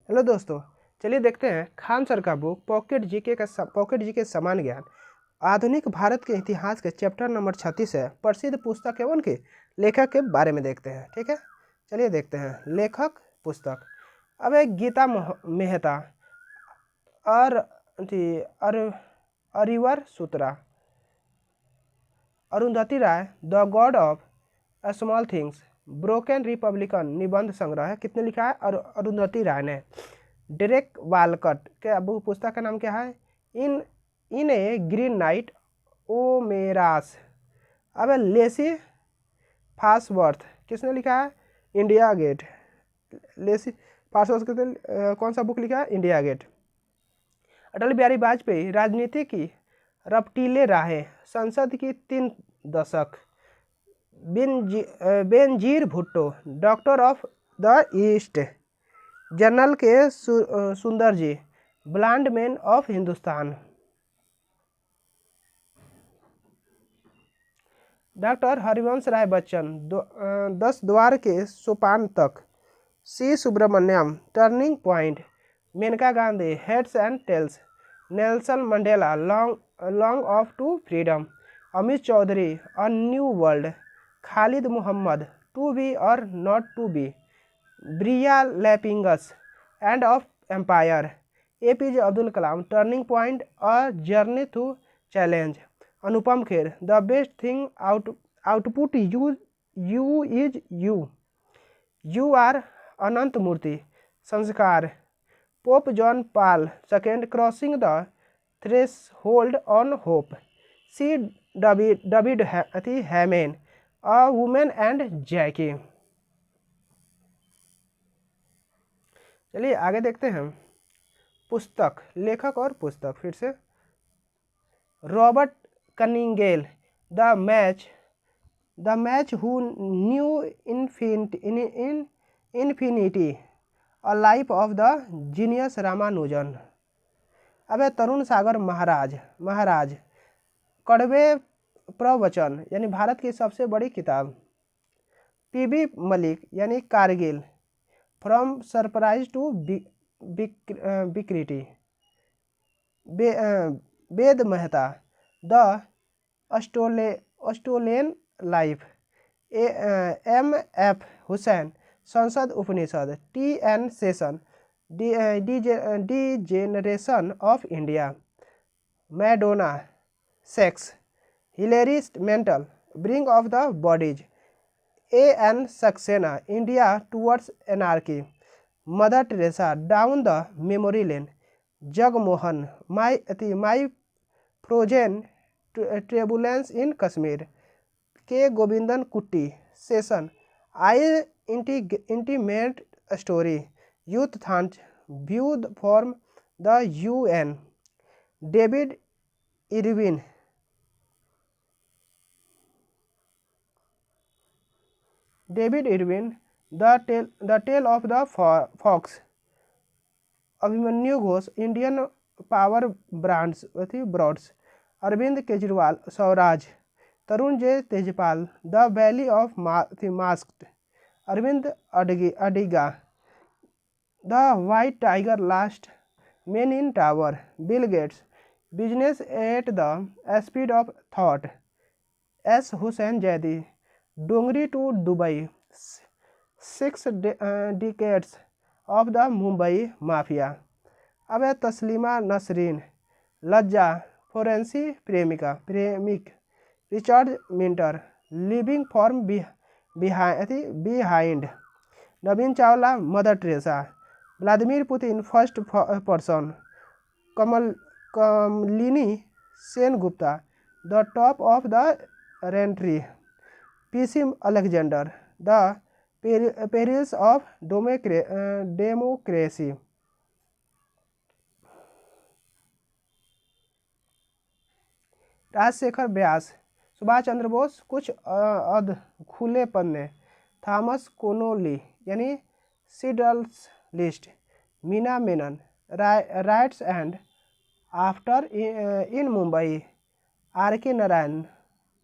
Hello दोस्तों, चलिए देखते हैं खान सर का बुक पॉकेट जीके समान ज्ञान आधुनिक भारत के इतिहास के चैप्टर नंबर 36 है। प्रसिद्ध पुस्तक एवं के लेखक के बारे में देखते हैं। ठीक है, चलिए देखते हैं लेखक पुस्तक। अब एक गीता मेहता और a river Sutra, Arundhati Roy the god of small things, broken republican निबंध संग्रह है। कितने लिखा है? अरुंधति राय ने। डेरेक वालकट के अब पुस्तक का नाम क्या है? इन इन ए ग्रीन नाइट ओमेरास। अब लेसी फासवर्थ किसने लिखा है? India gate. लेसी फासवर्थ किसने कौन सा बुक लिखा है? India gate. अटल बिहारी वाजपेयी राजनीति की रपटीले राहें, संसद की 3 दशक। Benazir Bhutto daughter of the east, general K Sundar ji blind man of Hindustan. Doctor Harivansh Rai Bachchan 10 द्वार के सोपान तक। C Subramaniam turning point. Maneka Gandhi heads and tails. Nelson Mandela long of to freedom. Amit Chaudhuri a new world. Khalid Mohammed to be or not to be. ब्रिया लैपिंगस and of empire. APJ Abdul Kalam turning point a journey through challenge. Anupam Kher the best thing output you is you are. Anant Murthy Samskara. Pope John Paul second crossing the threshold on hope. C David Heymann a woman and Jackie. चलिए आगे देखते हैं पुस्तक, लेखक और पुस्तक फिर से। Robert Kanigel the match who knew infinity a life of the genius Ramanujan. अब है तरुण सागर महाराज कड़वे प्रवचन यानी भारत की सबसे बड़ी किताब। PB मलिक यानी कारगिल फ्रॉम सरप्राइज टू विक्रिटी। Ved Mehta the Australian life. MF Hussain संसद उपनिषद। TN Seshan degeneration of India. Madonna sex. Hilary Mantel bring of the bodies. AN Saxena India towards anarchy. Mother Teresa down the memory lane. Jagmohan my frozen turbulence in Kashmir. K Govindan Kutty Seshan I intimate story U Thant view from the UN। David Irving the tale of the fox. Abhimanyu Ghosh Indian power broads. Arvind Kejriwal Swaraj. Tarun J Tejpal the valley of masks. Aravind Adiga the white tiger last man in tower. Bill Gates business at the speed of thought. S Hussain Zaidi Dongri to Dubai 6 decades of the Mumbai mafia. अब है Taslima Nasrin Lajja Forashi Premik. Richard Minter living from behind. Navin Chawla mother Teresa. Vladimir Putin first person. Kamalini Sengupta the top of the reentry. PC Alexander the perils of democracy. Rajshekhar Vyas Subhash Chandra Bose कुछ खुले पन्ने। Thomas Connolly यानी Schindler's list. Meena Menon riots and after in Mumbai. RK Narayan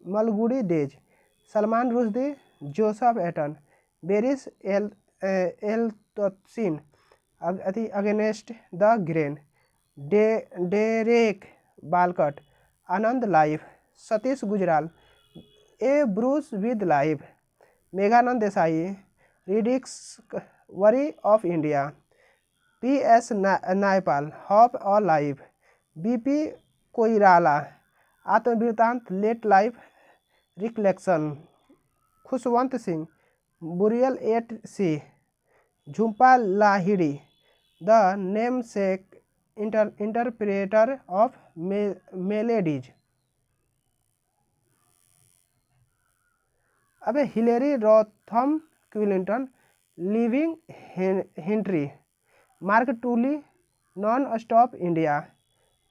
Malgudi days. Salman Rushdie Joseph Anton. Boris Yeltsin against the grain, Derek बालकट, Anand life, Satish Gujral, a brush with life, Meghnad Desai, rediscovery of India, PS Naipaul, half और life, BP Koirala, आत्मवृतांत late life recollection, Khushwant Singh, burial at C, Jhumpa Lahiri, the namesake interpreter of maladies. अबे Hillary Rodham Clinton, living history, Mark Tully, non stop India,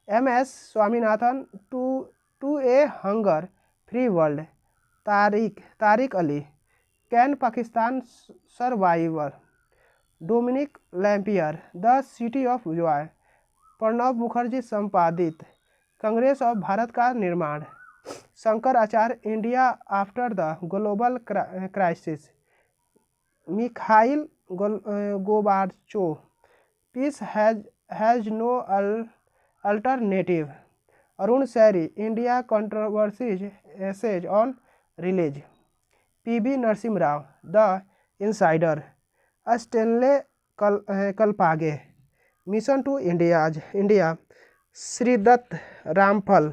MS Swaminathan, to a hunger free world, Tariq Ali, can Pakistan survivor, Dominique Lapierre, the city of joy, Pranab Mukherjee संपादित, Congress of Bharat का निर्माण, Shankar Acharya, India after the global crisis, Mikhail Gorbachev, peace has no alternative, Arun Shourie, India controversies essays on release, PB Narasimha Rao, the insider, Stanley कलपागे, mission to India, Shridath Ramphal,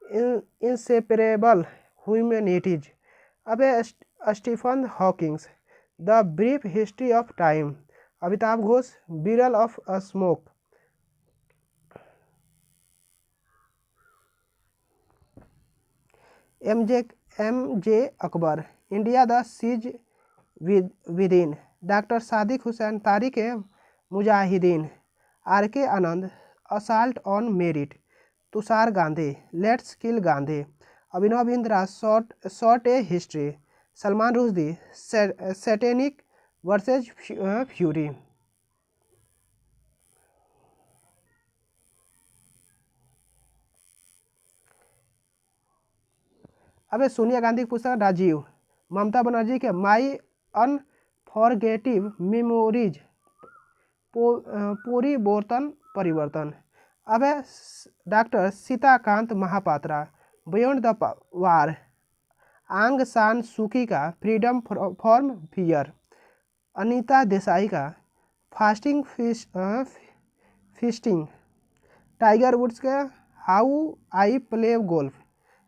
inseparable humanities. अबे Stephen Hawking's, the brief history of time, Amitav Ghosh, river of smoke, MJ Akbar, India the siege within, doctor Sadiq Hussain, Tariq मुजाहिदीन, RK Anand, assault on merit, Tushar Gandhi, let's kill Gandhi, Abhinav Bindra, short a history, Salman Rushdie, satanic verses fury. अबे सोनिया गांधी की पुस्तक राजीव, ममता बनर्जी के माई अनफॉरगेटिव memories, पूरी बोर्तन परिवर्तन। अबे doctor Sitakant Mahapatra, beyond the word, Aung San Suu Kyi का freedom from fear, Anita Desai का फास्टिंग फिस्टिंग, टाइगर वुड्स का how I play golf,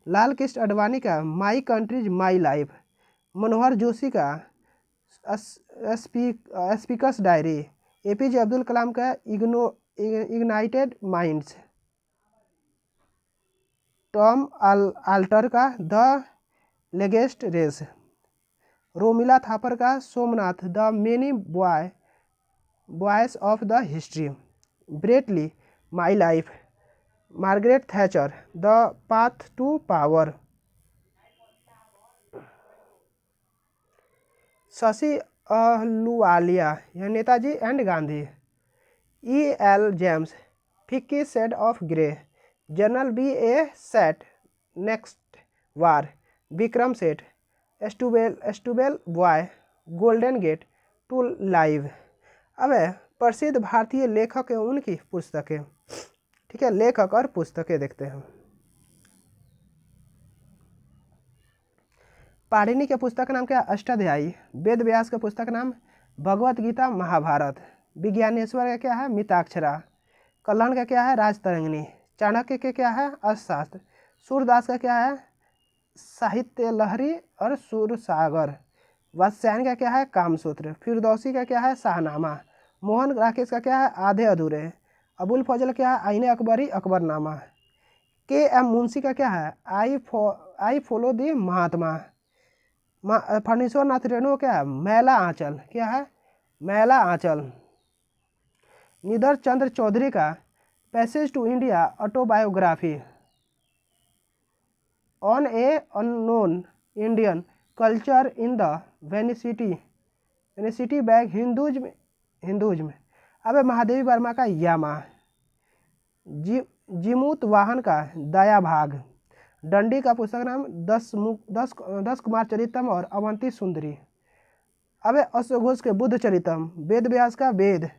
Lal Krishna Advani का my countries my life, Manohar Joshi का speaker's diary, APJ Abdul Kalam का इग्नाइटेड माइंड्स, टॉम आल्टर का the longest race, Romila Thapar का Somnath, the many voices of the history, Brett Lee, my life, Margaret Thatcher, the path to power, Shashi Ahluwalia, यह Netaji and Gandhi, EL James, fifty shade of grey, general BA सेट, next war, Vikram Seth, suitable boy, golden gate to live. अब प्रसिद्ध भारतीय लेखक है उनकी पुस्तकें, ठीक है, लेखक और पुस्तकें देखते हैं। पाणिनि के पुस्तक का नाम क्या है? अष्टाध्यायी। वेद व्यास का पुस्तक नाम भगवत गीता महाभारत। विज्ञानेश्वर का क्या है? मिताक्षरा। कल्याण का क्या है? राजतरंगिणी। चाणक्य के क्या है? अर्थशास्त्र। सूरदास का क्या है? साहित्य लहरी और सूरसागर। वात्स्यायन का क्या है? कामसूत्र। फिरदौसी का क्या है? शाहनामा। मोहन राकेश का क्या है? आधे अधूरे। अबुल फजल क्या है? आईने अकबरी, अकबरनामा। KM मुंशी का क्या है? आई फॉलो दी महात्मा। फणीश्वर नाथ रेणु क्या है? मैला आंचल। क्या है? मैला आंचल। निधर चंद्र चौधरी का passage to India autobiography. On a unknown Indian culture in the vanity bag Hinduism. अब महादेवी वर्मा का यामा। जिमूत वाहन का दया भाग। दंडी का पुस्तक नाम 10 कुमार चरितम और अवंती सुंदरी। अब अश्वघोष के बुद्ध चरितम। वेद व्यास का वेद।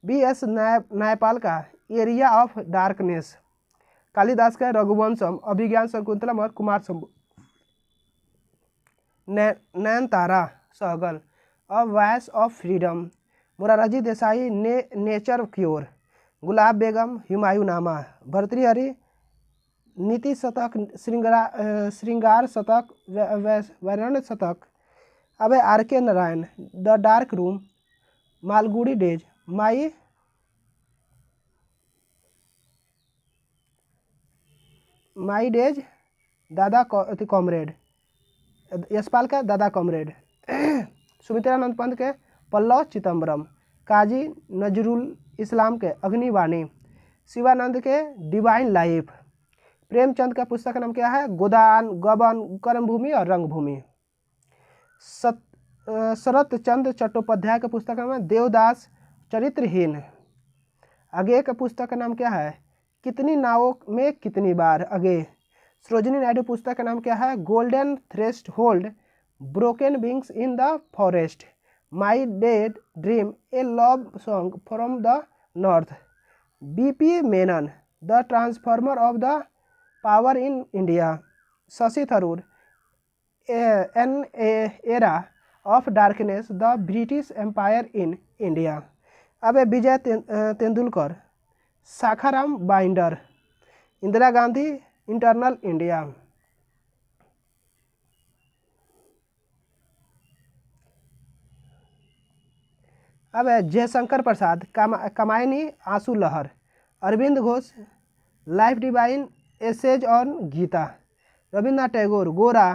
B.S. न्यायपाल का एरिया ऑफ डार्कनेस, कालिदास का रघुवंशम, अभिज्ञान शकुंतलम और Kumar Sambhav, Nayantara Sahgal, a voice of freedom, Morarji Desai nature cure, Gulab Begum Humayunnama, Bhartrihari Niti Shatak, Shringar Shatak, Vairagya Shatak, अब R.K. Narayan the dark room, Malgudi days, my days, Dada comrade, Yashpal का दादा कॉमरेड, सुमित्रानंद पंत के पल्लव चिदम्बरम, काजी नजरुल इस्लाम के अग्निवाणी, शिवानंद के डिवाइन लाइफ, प्रेमचंद का पुस्तक का नाम क्या है? गोदान, गबन, कर्मभूमि और रंगभूमि, शरत चंद्र चट्टोपाध्याय का पुस्तक का नाम है देवदास चरित्रहीन, अगे का पुस्तक का नाम क्या है? कितनी नावों में कितनी बार, अगे। सरोजिनी नायडू पुस्तक का नाम क्या है? Golden threshold, broken wings in the forest, my dead dream, a love song from the north, B.P. Menon the transformer of the power in India, Shashi Tharoor an era of darkness, the British empire in India. अब Vijay Tendulkar, Sakharam binder, Indira Gandhi internal India. अब Jaishankar Prasad, Kamayani Aansu Lahar, Aurobindo Ghosh life divine essays on Gita, Rabindranath Tagore Gora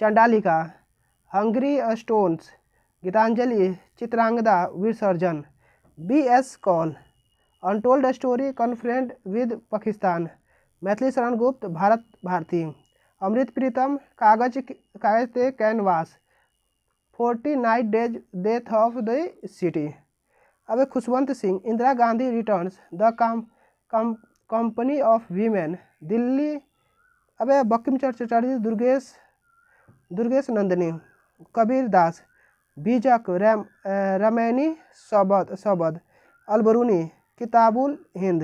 Chandalika, hungry stones, Geetanjali Chitrangada Visarjan, B.S. Kaul untold story confront with Pakistan, Maithili Sharan Gupt Bharat Bharati, Amrit Pritam Kagaz ते canvas, 49 days death of the city. अब Khushwant Singh, Indira Gandhi returns, the company of women, Delhi. अब बंकिम चटर्जी, दुर्गेश नंदिनी, कबीर दास, बीजक रमैनी सबद, अलबरूनी किताबुल हिंद,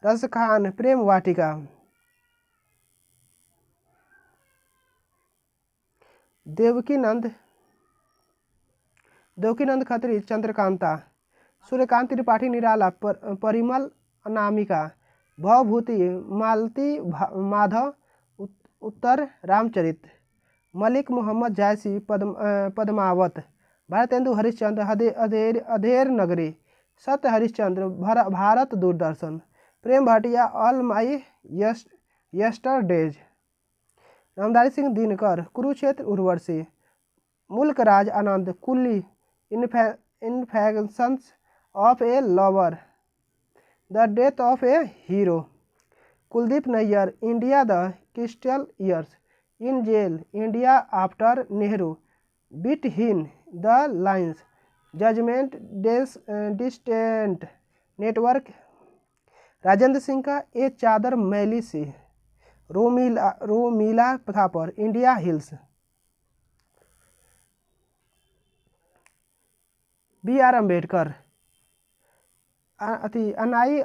रस खान प्रेम वाटिका, देवकीनंद खत्री चंद्रकांता, सूर्यकांत त्रिपाठी निराला, परिमल अनामिका, भवभूति मालती माधव उत्तर रामचरित, मलिक मोहम्मद जायसी Padmaavat, Bharatendu Harishchandra Andher Nagari, Satya Harishchandra Bharat Doordarshan, Prem Bhatia all my yesterdays, Ramdhari Singh Dinkar Kurukshetra Urvashi, Mulk Raj Anand Coolie, infections of a lover, the death of a hero, Kuldip Nayar India the crystal years, in jail India after Nehru, between the lines, judgement distant network, Rajinder Singh का ए Chadar Maili Si, Romila Thapar India hills, B.R. Ambedkar अनाई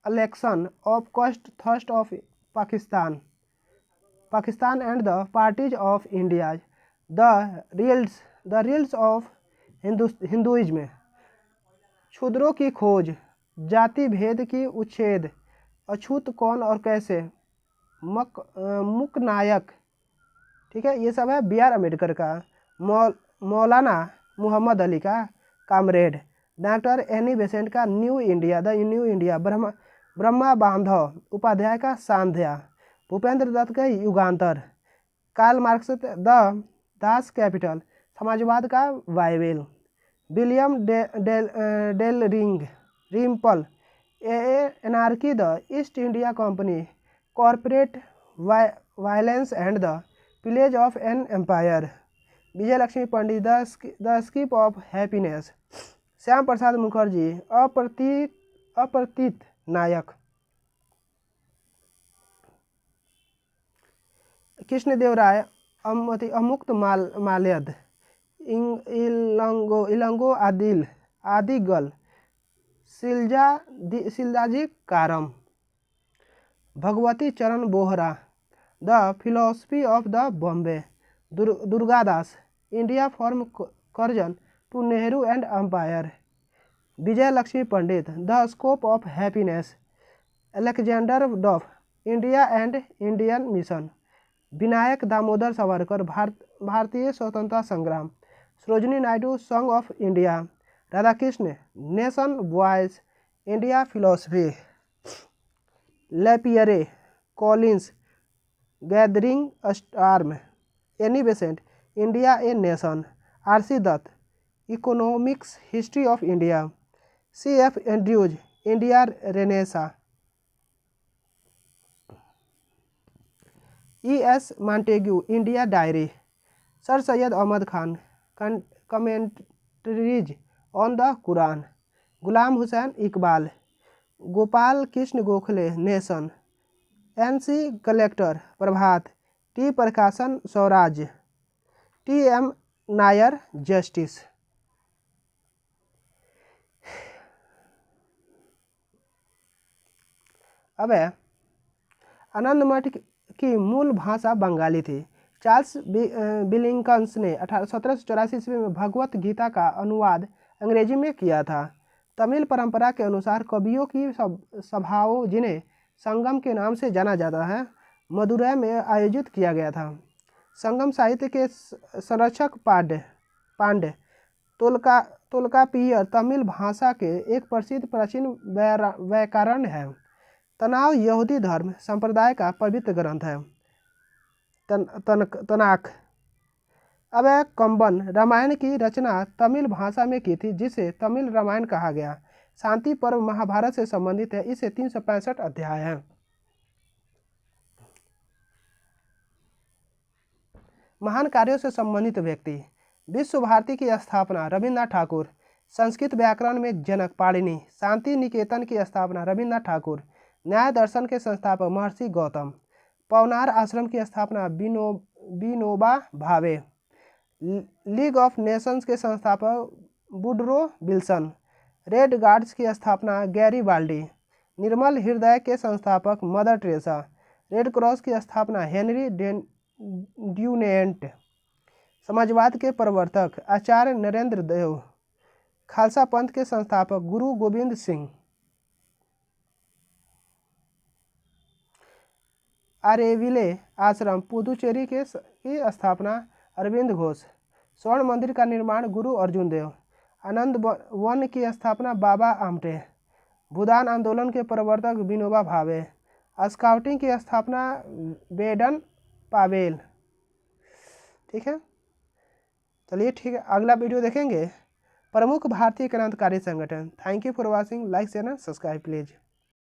election of caste thoughts of Pakistan and the parties of India, the realms of Hinduism, क्षुद्रों की खोज, जाति भेद की उच्छेद, अछूत कौन और कैसे, मुकनायक। ठीक है, ये सब है B.R. अम्बेडकर का। मौलाना मोहम्मद अली का कामरेड, डॉक्टर एनी बेसेंट का New India the New India, Brahma Bandhav Upadhyay का सांध्या, भूपेंद्र दत्त का Yugantar, Karl Marx the Das Kapital, समाजवाद का Bible, William Dalrymple anarchy the East India Company, corporate violence and the pillage of an empire, Vijaya Lakshmi Pandit the scope of happiness, Shyama Prasad Mukherjee Apratim Nayak, Krishnadevaraya Amuktamalyada, Ilango Adigal, Silappatikaram. Bhagwati Charan Vohra, the philosophy of the bomb. Durgadas, India from Curzon to Nehru and empire. Vijaya Lakshmi Pandit, the scope of happiness. Alexander Duff, India and Indian mission. Vinayak Damodar Savarkar, भारतीय स्वतंत्रता संग्राम। Sarojini Naidu, song of India. Radhakrishnan, nation voice, India philosophy. Lapierre, Collins, gathering storm. Annie Besant, India a nation. RC Dutt, economics history of India. CF Andrews, India renaissance. ES Montagu, India diary. Sir Syed Ahmad Khan, commentaries on the Quran. Ghulam Hussain Iqbal, Gopal Krishna Gokhale, nation. NC collector, Prabhat. T प्रकाशन, Swaraj. TM Nair, justice. अब है आनंद मठ की मूल भाषा बंगाली थी। Charles बिलिंकन्स ने 1784 ईस्वी में भगवत गीता का अनुवाद अंग्रेजी में किया था। तमिल परंपरा के अनुसार कवियों की सभाओं, जिन्हें संगम के नाम से जाना जाता है, मदुरै में आयोजित किया गया था। संगम साहित्य के संरक्षक पांड्य तोल्काप्पियर तमिल भाषा के एक प्रसिद्ध प्राचीन व्याकरण है। तनाव यहूदी धर्म संप्रदाय का पवित्र ग्रंथ है। तनाख। अब कंबन रामायण की रचना तमिल भाषा में की थी, जिसे तमिल रामायण कहा गया। शांति पर्व महाभारत से संबंधित है। इसे 365 अध्याय हैं। महान कार्यों से संबंधित व्यक्ति। विश्व भारती की स्थापना रविन्द्रनाथ ठाकुर। संस्कृत व्याकरण में जनक पाणिनि। शांति निकेतन की स्थापना रविन्द्रनाथ ठाकुर। न्याय दर्शन के संस्थापक महर्षि गौतम। पवनार आश्रम की स्थापना Vinoba Bhave. League of Nations के संस्थापक वुडरो विल्सन। रेड गार्ड्स की स्थापना गैरीबाल्डी। निर्मल हृदय के संस्थापक मदर टेरेसा। रेड क्रॉस की स्थापना हेनरी ड्यूनेंट। समाजवाद के प्रवर्तक आचार्य नरेंद्र देव। खालसा पंथ के संस्थापक गुरु गोविंद सिंह। आरेविले आश्रम पुदुचेरी की स्थापना अरविंद घोष। स्वर्ण मंदिर का निर्माण गुरु अर्जुन देव। आनंद वन की स्थापना बाबा आमटे। भूदान आंदोलन के प्रवर्तक विनोबा भावे। स्काउटिंग की स्थापना बेडन पावेल। ठीक है, चलिए ठीक है, अगला वीडियो देखेंगे प्रमुख भारतीय क्रांतिकारी संगठन। Thank you for watching. Like share and subscribe please.